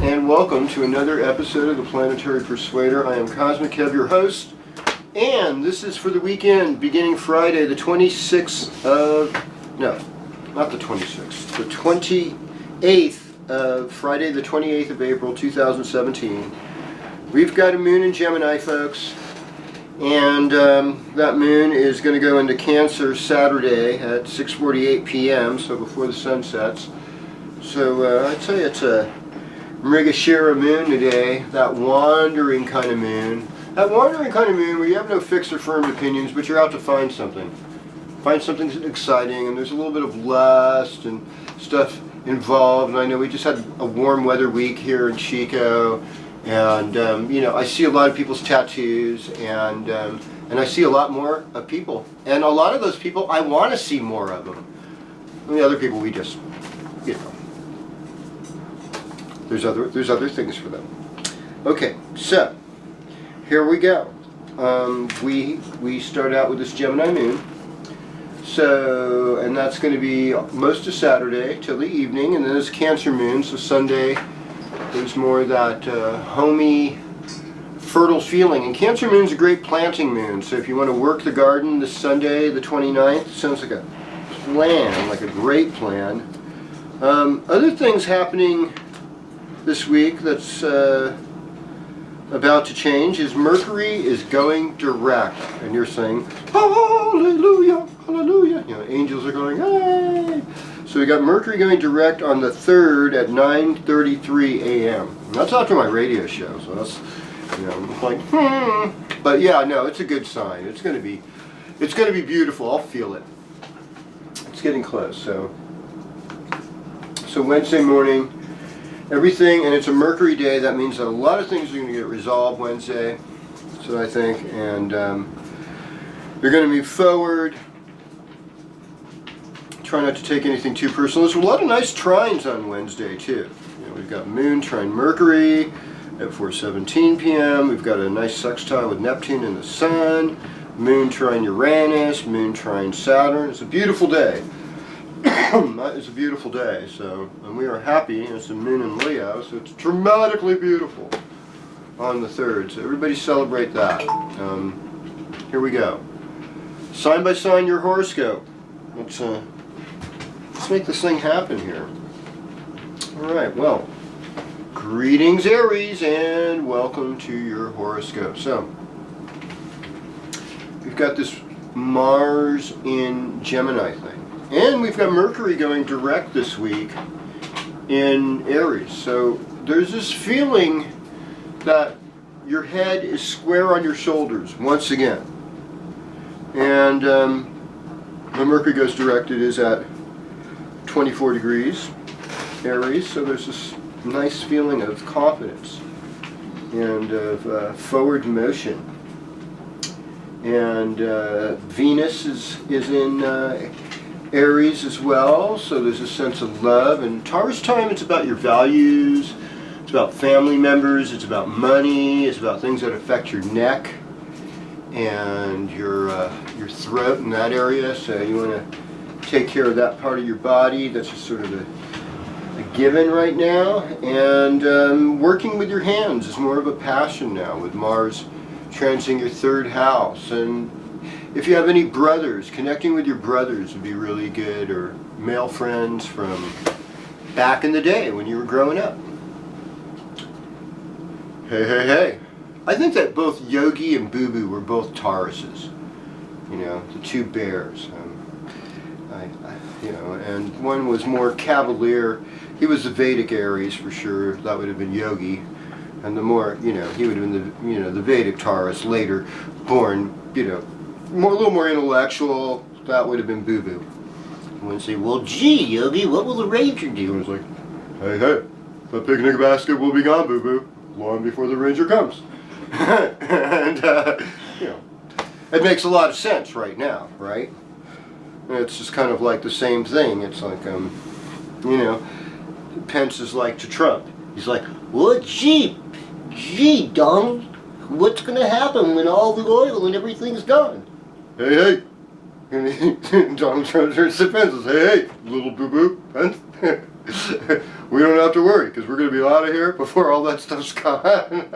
And welcome to another episode of the Planetary Persuader. I am Cosmic Kev, your host, and this is for the weekend beginning Friday, the 26th of, no, not the 26th, the 28th of, Friday the 28th of April 2017. We've got a moon in Gemini, folks, and that moon is going to go into Cancer Saturday at 6:48 p.m., so before the sun sets. So I'd say it's a Mrigashira moon today, that wandering kind of moon. That wandering kind of moon where you have no fixed or firm opinions, but you're out to find something. Find something exciting, and there's a little bit of lust and stuff involved. And I know we just had a warm weather week here in Chico, and you know, I see a lot of people's tattoos, and I see a lot more of people. And a lot of those people, I want to see more of them. And the other people, we just, you know, there's other things for them. Okay, so here we go. We start out with this Gemini moon. So, and that's going to be most of Saturday till the evening, and then there's Cancer moon. So Sunday, there's more of that homey, fertile feeling. And Cancer moon's a great planting moon. So if you want to work the garden this Sunday, the 29th, sounds like a plan, like a great plan. Other things happening this week that's about to change is Mercury is going direct, and you're saying hallelujah, hallelujah. You know, angels are going hey. So we got Mercury going direct on the 3rd at 9:33 a.m. That's after my radio show, so that's, you know, like But yeah, no, it's a good sign. It's going to be beautiful. I'll feel it. It's getting close. So Wednesday morning. Everything, and it's a Mercury day, that means that a lot of things are going to get resolved Wednesday, so I think, and they're going to move forward. Try not to take anything too personal. There's a lot of nice trines on Wednesday, too. You know, we've got Moon trine Mercury at 4:17 p.m. We've got a nice sextile with Neptune and the Sun. Moon trine Uranus, Moon trine Saturn. It's a beautiful day. It's a beautiful day, so, and we are happy. It's the moon in Leo, so it's dramatically beautiful on the 3rd. So everybody celebrate that. Here we go. Sign by sign, your horoscope. Let's make this thing happen here. All right. Well, greetings, Aries, and welcome to your horoscope. So we've got this Mars in Gemini thing. And we've got Mercury going direct this week in Aries. So there's this feeling that your head is square on your shoulders once again. And when Mercury goes direct, it is at 24 degrees Aries. So there's this nice feeling of confidence and of forward motion. And Venus is in Aries as well, so there's a sense of love. And Taurus time, it's about your values, it's about family members, it's about money, it's about things that affect your neck and your throat in that area. So you want to take care of that part of your body. That's just sort of a given right now. And working with your hands is more of a passion now, with Mars transiting your 3rd house. And if you have any brothers, connecting with your brothers would be really good, or male friends from back in the day when you were growing up. Hey. I think that both Yogi and Boo Boo were both Tauruses. You know, the two bears. and one was more cavalier. He was the Vedic Aries for sure. That would have been Yogi, and the more, he would have been the Vedic Taurus, later born, a little more intellectual. That would have been Boo Boo. And would say, well, gee, Yogi, what will the Ranger do? And it's like, hey, the picnic basket will be gone, Boo Boo, long before the Ranger comes. And it makes a lot of sense right now, right? It's just kind of like the same thing. It's like, Pence is like to Trump. He's like, well, gee, Donald, what's going to happen when all the oil and everything's gone? Hey. And Donald Trump turns to Pence and says, hey, little boo-boo, Pence. We don't have to worry, because we're going to be out of here before all that stuff's gone.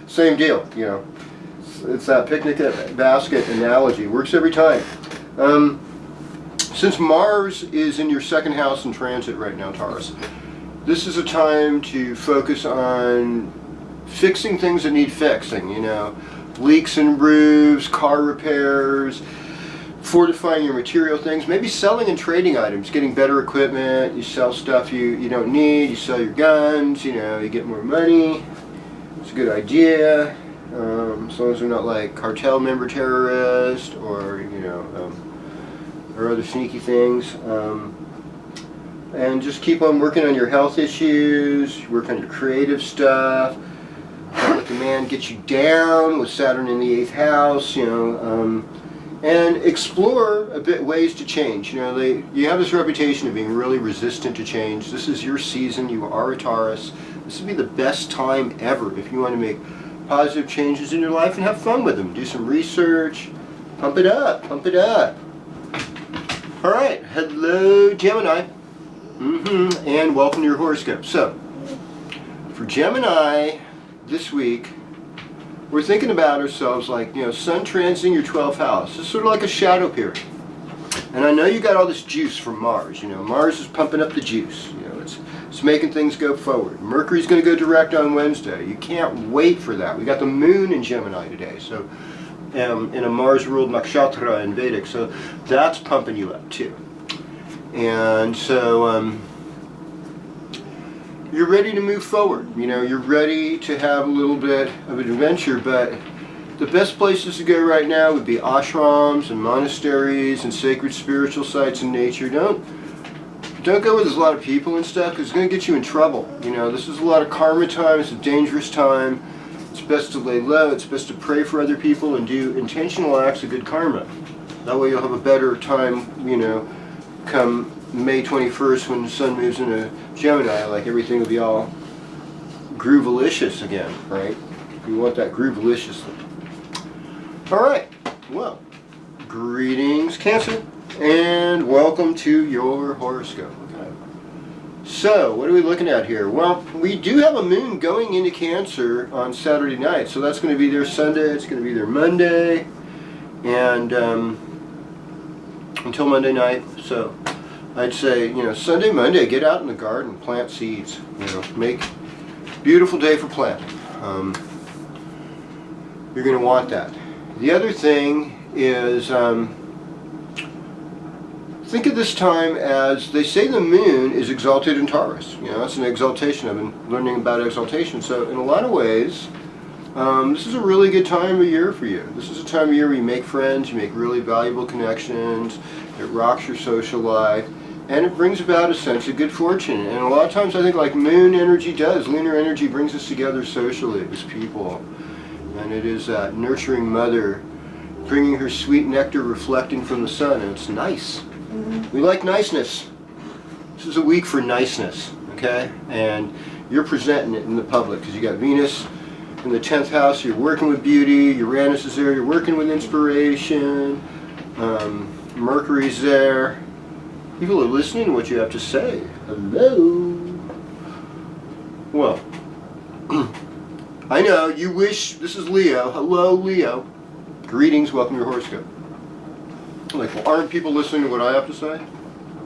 Same deal, It's that picnic basket analogy. Works every time. Since Mars is in your second house in transit right now, Taurus, this is a time to focus on fixing things that need fixing, leaks in roofs, car repairs, fortifying your material things, maybe selling and trading items, getting better equipment. You sell stuff you don't need, you sell your guns, you get more money. It's a good idea, as long as they're not like cartel member terrorists or or other sneaky things. And just keep on working on your health issues, work on your creative stuff. Don't let the man get you down with Saturn in the 8th house, and explore a bit ways to change. You have this reputation of being really resistant to change. This is your season. You are a Taurus. This would be the best time ever if you want to make positive changes in your life and have fun with them. Do some research. Pump it up. Pump it up. All right. Hello, Gemini. And welcome to your horoscope. So, for Gemini this week, we're thinking about ourselves like, Sun transiting your 12th house. It's sort of like a shadow period. And I know you got all this juice from Mars. Mars is pumping up the juice. It's making things go forward. Mercury's going to go direct on Wednesday. You can't wait for that. We got the moon in Gemini today. So, in a Mars-ruled nakshatra in Vedic. So that's pumping you up too. And so, you're ready to move forward. You're ready to have a little bit of an adventure, but the best places to go right now would be ashrams and monasteries and sacred spiritual sites in nature. Don't go where there's a lot of people and stuff, because it's going to get you in trouble. This is a lot of karma time. It's a dangerous time. It's best to lay low. It's best to pray for other people and do intentional acts of good karma. That way you'll have a better time, come May 21st when the sun moves into Gemini, like everything will be all groovalicious again, right? You want that groovalicious thing. All right, well, greetings, Cancer, and welcome to your horoscope. Okay. So, what are we looking at here? Well, we do have a moon going into Cancer on Saturday night, so that's going to be there Sunday, it's going to be there Monday, and until Monday night. So I'd say, Sunday, Monday, get out in the garden, plant seeds, make beautiful day for planting. You're going to want that. The other thing is, think of this time as, they say the moon is exalted in Taurus. That's an exaltation. I've been learning about exaltation. So in a lot of ways, this is a really good time of year for you. This is a time of year where you make friends, you make really valuable connections, it rocks your social life, and it brings about a sense of good fortune. And a lot of times I think like moon energy does, lunar energy brings us together socially as people. And it is that nurturing mother bringing her sweet nectar reflecting from the sun, and it's nice. We like niceness. This is a week for niceness, okay? And you're presenting it in the public because you got Venus in the 10th house, you're working with beauty, Uranus is there, you're working with inspiration, Mercury's there. People are listening to what you have to say. Hello. Well, I know you wish, this is Leo. Hello, Leo. Greetings, welcome to your horoscope. Like, well, aren't people listening to what I have to say?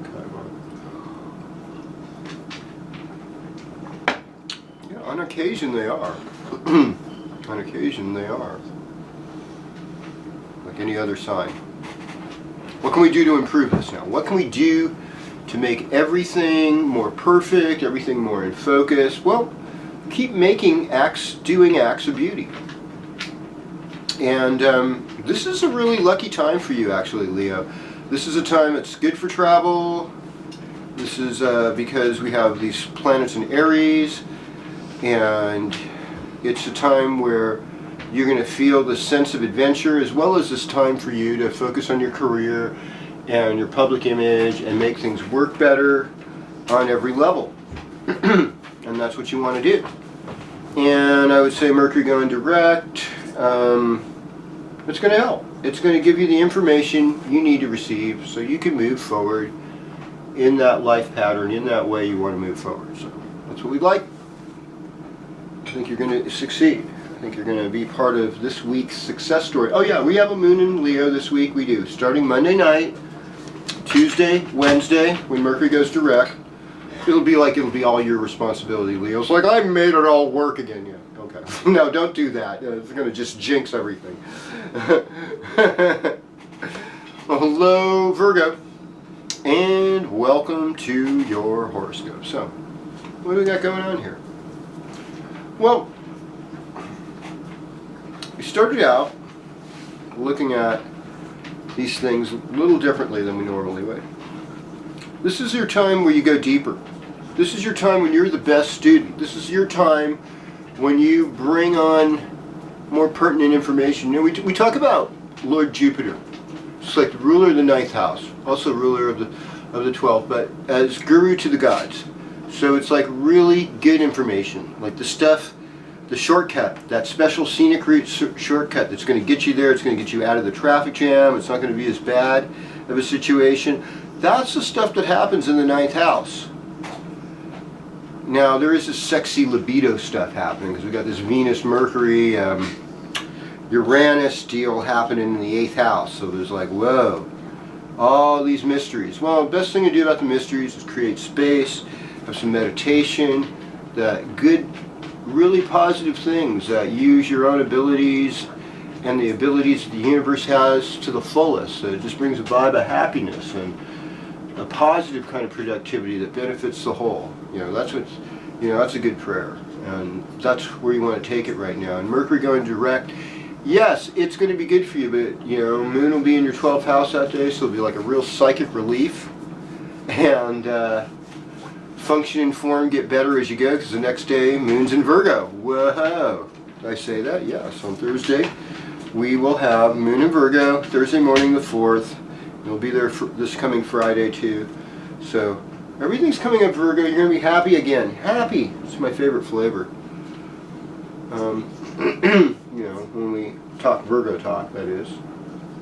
Okay, well. Yeah, on occasion they are. On occasion they are. Like any other sign. What can we do to improve this now? What can we do to make everything more perfect, everything more in focus? Well, keep making acts, doing acts of beauty. And this is a really lucky time for you, actually, Leo. This is a time that's good for travel. This is because we have these planets in Aries, and it's a time where you're going to feel the sense of adventure, as well as this time for you to focus on your career and your public image and make things work better on every level. And that's what you want to do. And I would say Mercury going direct, it's going to help. It's going to give you the information you need to receive so you can move forward in that life pattern, in that way you want to move forward. So that's what we'd like. I think you're going to succeed. I think you're going to be part of this week's success story. Oh yeah, we have a moon in Leo this week. We do. Starting Monday night, Tuesday, Wednesday, when Mercury goes direct. It'll be all your responsibility, Leo. It's like, I made it all work again. Yeah, okay. No, don't do that. It's going to just jinx everything. Well, hello, Virgo. And welcome to your horoscope. So, what do we got going on here? Well, we started out looking at these things a little differently than we normally would. This is your time where you go deeper. This is your time when you're the best student. This is your time when you bring on more pertinent information. You know, we talk about Lord Jupiter. It's like the ruler of the 9th house, also ruler of the 12th, but as guru to the gods. So it's like really good information, like the stuff, the shortcut, that special scenic route shortcut that's going to get you there. It's going to get you out of the traffic jam. It's not going to be as bad of a situation. That's the stuff that happens in the 9th house. Now, there is this sexy libido stuff happening because we got this Venus, Mercury, Uranus deal happening in the 8th house. So there's like, whoa, all these mysteries. Well, the best thing to do about the mysteries is create space, have some meditation, that good, really positive things that use your own abilities and the abilities that the universe has to the fullest. So it just brings a vibe of happiness and a positive kind of productivity that benefits the whole. You know, that's what's, you know, that's a good prayer, and that's where you want to take it right now. And Mercury going direct, yes, it's going to be good for you, but you know, Moon will be in your 12th house that day, so it'll be like a real psychic relief, and function and form get better as you go, because the next day Moon's in Virgo. Whoa! Did I say that? Yes. On Thursday, we will have Moon in Virgo. Thursday morning, the 4th. It'll be there for this coming Friday too. So everything's coming up, Virgo. You're gonna be happy again. Happy. It's my favorite flavor. You know, when we talk Virgo talk, that is.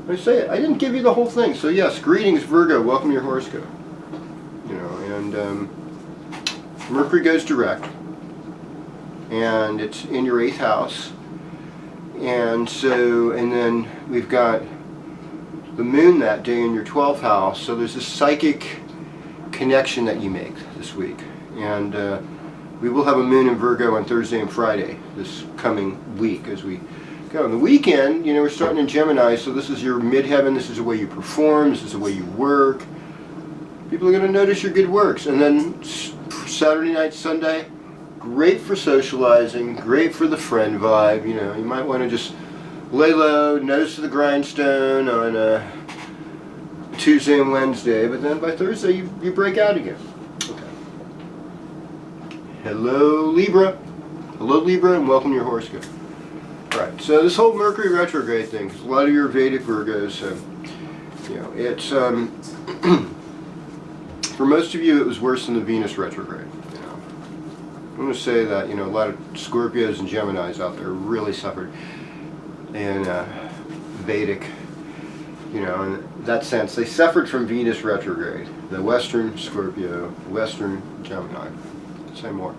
I say it. I didn't give you the whole thing. So yes, greetings, Virgo. Welcome to your horoscope. You know, and Mercury goes direct, and it's in your 8th house, and so, and then we've got the Moon that day in your 12th house. So there's this psychic connection that you make this week, and we will have a Moon in Virgo on Thursday and Friday this coming week as we go. On the weekend, you know, we're starting in Gemini, so this is your midheaven. This is the way you perform. This is the way you work. People are going to notice your good works. And then Saturday night, Sunday, great for socializing, great for the friend vibe. You know, you might want to just lay low, nose to the grindstone on Tuesday and Wednesday, but then by Thursday you break out again. Okay. Hello, Libra. Hello, Libra, and welcome to your horoscope. Right, so this whole Mercury retrograde thing, because a lot of your Vedic Virgos, you know, it's, for most of you it was worse than the Venus retrograde. You know. I'm going to say that, you know, a lot of Scorpios and Geminis out there really suffered in Vedic, you know, in that sense. They suffered from Venus retrograde. The Western Scorpio, Western Gemini. Say more.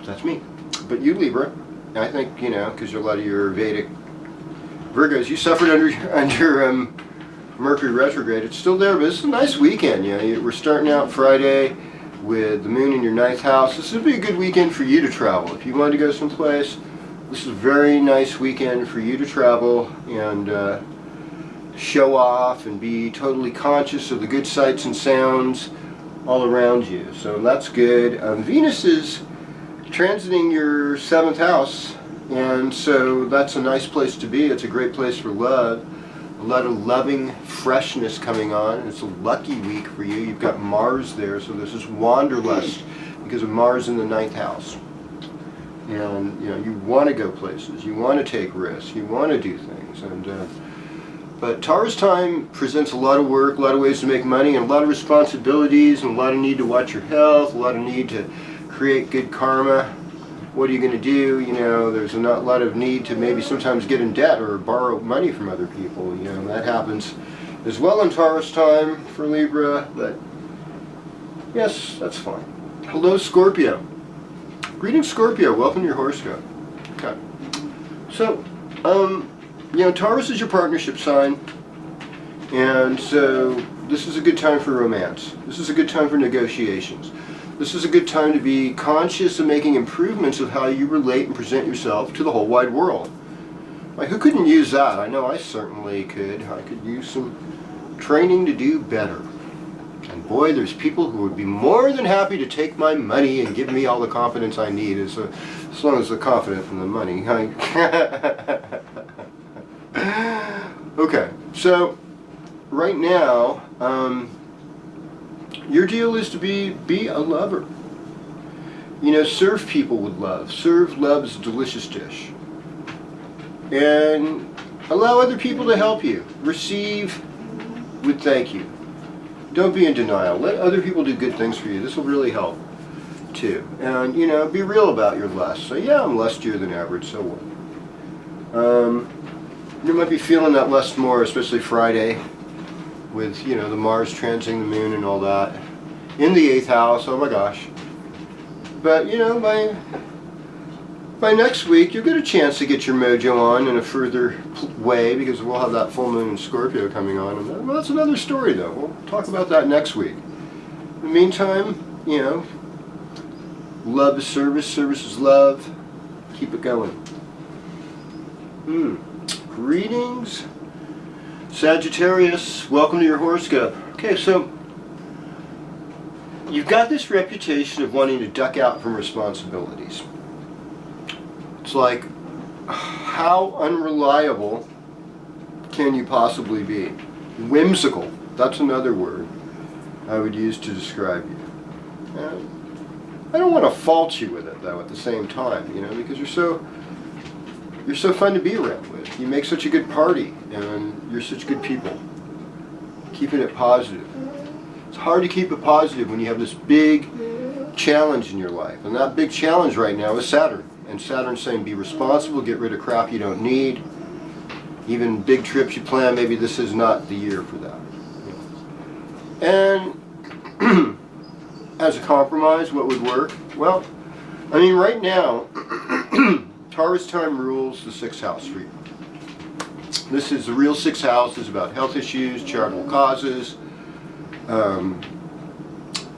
That's me. But you, Libra, I think, you know, because a lot of your Vedic Virgos, you suffered under Mercury retrograde. It's still there, but it's a nice weekend. You know, we're starting out Friday with the Moon in your 9th house. This would be a good weekend for you to travel. If you wanted to go someplace, this is a very nice weekend for you to travel and show off and be totally conscious of the good sights and sounds all around you. So that's good. Venus is transiting your 7th house, and so that's a nice place to be. It's a great place for love. A lot of loving freshness coming on. It's a lucky week for you. You've got Mars there, so this is wanderlust because of Mars in the 9th house. And you want to go places, you want to take risks, you want to do things. But Taurus time presents a lot of work, a lot of ways to make money, and a lot of responsibilities, and a lot of need to watch your health, a lot of need to create good karma. What are you going to do? There's a lot of need to maybe sometimes get in debt or borrow money from other people. That happens as well in Taurus time for Libra, but yes, that's fine. Hello, Scorpio. Greetings, Scorpio. Welcome to your horoscope. Okay. So, Taurus is your partnership sign, and so this is a good time for romance. This is a good time for negotiations. This is a good time to be conscious of making improvements of how you relate and present yourself to the whole wide world. Like, who couldn't use that? I know I certainly could. I could use some training to do better. And boy, there's people who would be more than happy to take my money and give me all the confidence I need, as long as they're confident in the money. Okay, so right now, your deal is to be a lover. Serve people with love. Serve love's delicious dish. And allow other people to help you. Receive with thank you. Don't be in denial. Let other people do good things for you. This will really help, too. And, be real about your lust. So, yeah, I'm lustier than average, so what? You might be feeling that lust more, especially Friday, with, the Mars transiting the moon and all that. In the 8th house, oh my gosh. But, by next week, you'll get a chance to get your mojo on in a further way, because we'll have that full moon in Scorpio coming on. And that's another story, though. We'll talk about that next week. In the meantime, love is service, service is love. Keep it going. Greetings, Sagittarius. Welcome to your horoscope. Okay, so you've got this reputation of wanting to duck out from responsibilities. It's like, how unreliable can you possibly be? Whimsical. That's another word I would use to describe you. And I don't want to fault you with it, though, at the same time, because you're so fun to be around with. You make such a good party, and you're such good people. Keeping it positive. It's hard to keep it positive when you have this big challenge in your life. And that big challenge right now is Saturn. And Saturn's saying be responsible, get rid of crap you don't need. Even big trips you plan, maybe this is not the year for that. And as a compromise, what would work? Well, right now, Taurus time rules the 6th house for you. This is the real 6th house. Is about health issues, charitable causes,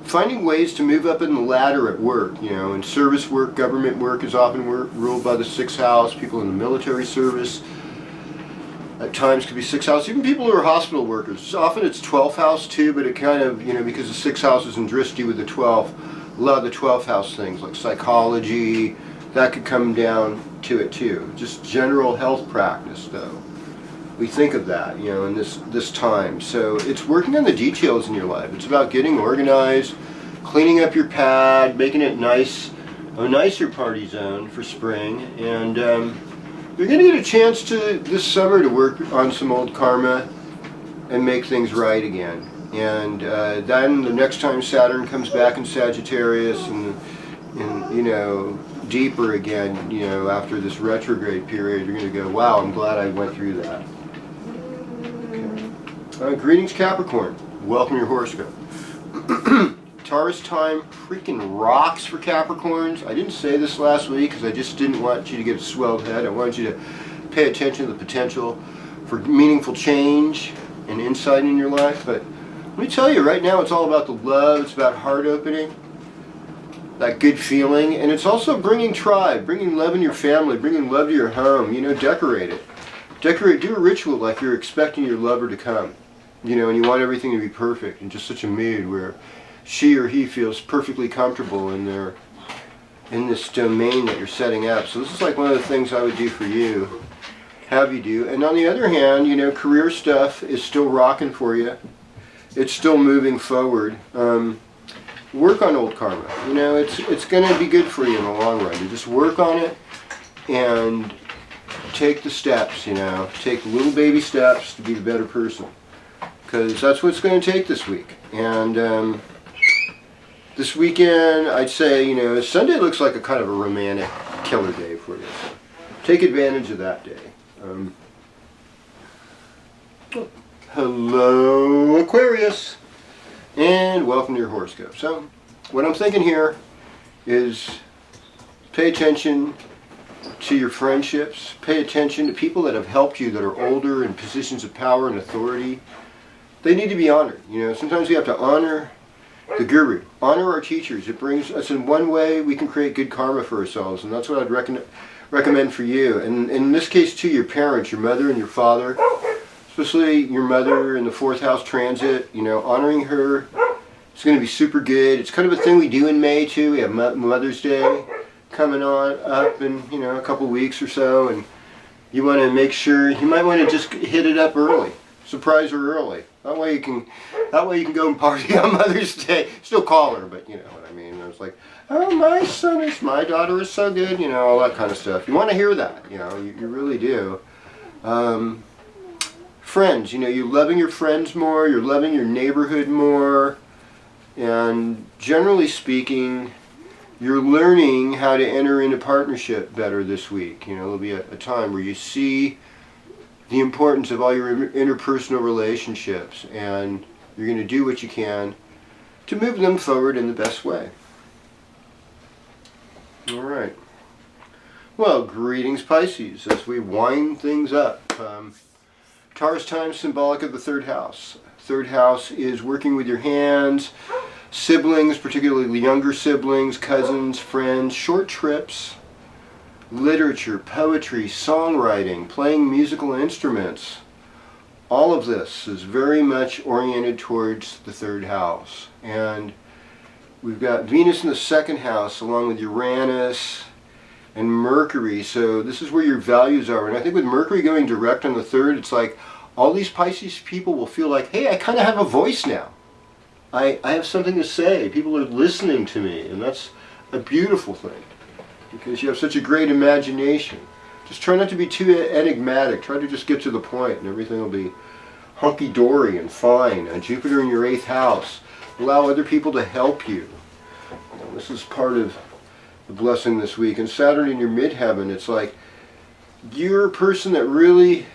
finding ways to move up in the ladder at work. And service work, government work is often ruled by the 6th house. People in the military service at times could be 6th house. Even people who are hospital workers. Often it's 12th house too, but it kind of, because the 6th house is in Drishti with the 12th, a lot of the 12th house things like psychology, that could come down to it too. Just general health practice, though. We think of that, in this time. So it's working on the details in your life. It's about getting organized, cleaning up your pad, making it nice, a nicer party zone for spring. And you're going to get a chance this summer to work on some old karma and make things right again. And then the next time Saturn comes back in Sagittarius and deeper again, after this retrograde period, you're going to go, wow, I'm glad I went through that. Okay. Greetings, Capricorn. Welcome to your horoscope. Taurus time freaking rocks for Capricorns. I didn't say this last week because I just didn't want you to get a swelled head. I wanted you to pay attention to the potential for meaningful change and insight in your life. But let me tell you, right now it's all about the love. It's about heart opening, that good feeling, and it's also bringing tribe, bringing love in your family, bringing love to your home. Decorate it. Decorate, do a ritual like you're expecting your lover to come. You know, and you want everything to be perfect in just such a mood where she or he feels perfectly comfortable in this domain that you're setting up. So this is like one of the things I would do for you, have you do. And on the other hand, you know, career stuff is still rocking for you. It's still moving forward. Work on old karma. You know, it's going to be good for you in the long run. You just work on it and take the steps, you know. Take little baby steps to be the better person. Because that's what it's going to take this week. And this weekend, I'd say, you know, Sunday looks like a kind of a romantic killer day for you. So take advantage of that day. Hello, Aquarius, and welcome to your horoscope. So, what I'm thinking here is pay attention to your friendships. Pay attention to people that have helped you, that are older in positions of power and authority. They need to be honored. You know, sometimes we have to honor the guru, honor our teachers. It brings us in one way we can create good karma for ourselves, and that's what I'd recommend for you. And in this case too, your parents, your mother and your father, especially your mother in the 4th house transit, you know, honoring her is going to be super good. It's kind of a thing we do in May too. We have Mother's Day coming on up in, you know, a couple weeks or so, and you want to make sure, you might want to just hit it up early. Surprise her early. That way you can go and party on Mother's Day. Still call her, but you know what I mean. I was like, oh, my daughter is so good, you know, all that kind of stuff. You want to hear that, you know, you really do. Friends, you know, you're loving your friends more, you're loving your neighborhood more, and generally speaking, you're learning how to enter into partnership better this week. You know, there'll be a time where you see the importance of all your interpersonal relationships, and you're going to do what you can to move them forward in the best way. All right. Well, greetings, Pisces, as we wind things up. Taurus time, symbolic of the 3rd house. 3rd house is working with your hands, siblings, particularly younger siblings, cousins, friends, short trips, literature, poetry, songwriting, playing musical instruments. All of this is very much oriented towards the 3rd house. And we've got Venus in the 2nd house along with Uranus and Mercury. So this is where your values are. And I think with Mercury going direct on the 3rd, it's like all these Pisces people will feel like, hey, I kind of have a voice now. I have something to say. People are listening to me. And that's a beautiful thing, because you have such a great imagination. Just try not to be too enigmatic. Try to just get to the point, and everything will be hunky-dory and fine. Jupiter in your 8th house. Allow other people to help you. This is part of the blessing this week. And Saturn in your midheaven, it's like you're a person that really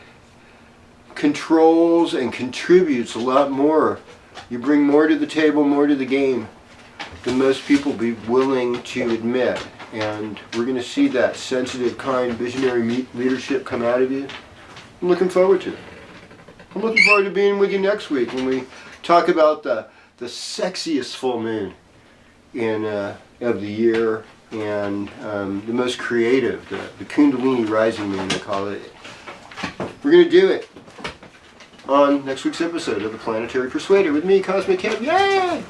controls and contributes a lot more. You bring more to the table, more to the game than most people be willing to admit. And we're going to see that sensitive, kind, visionary leadership come out of you. I'm looking forward to it. I'm looking forward to being with you next week when we talk about the sexiest full moon of the year, and the most creative, the Kundalini rising moon, they call it. We're going to do it on next week's episode of the Planetary Persuader with me, Cosmic Kev. Yay!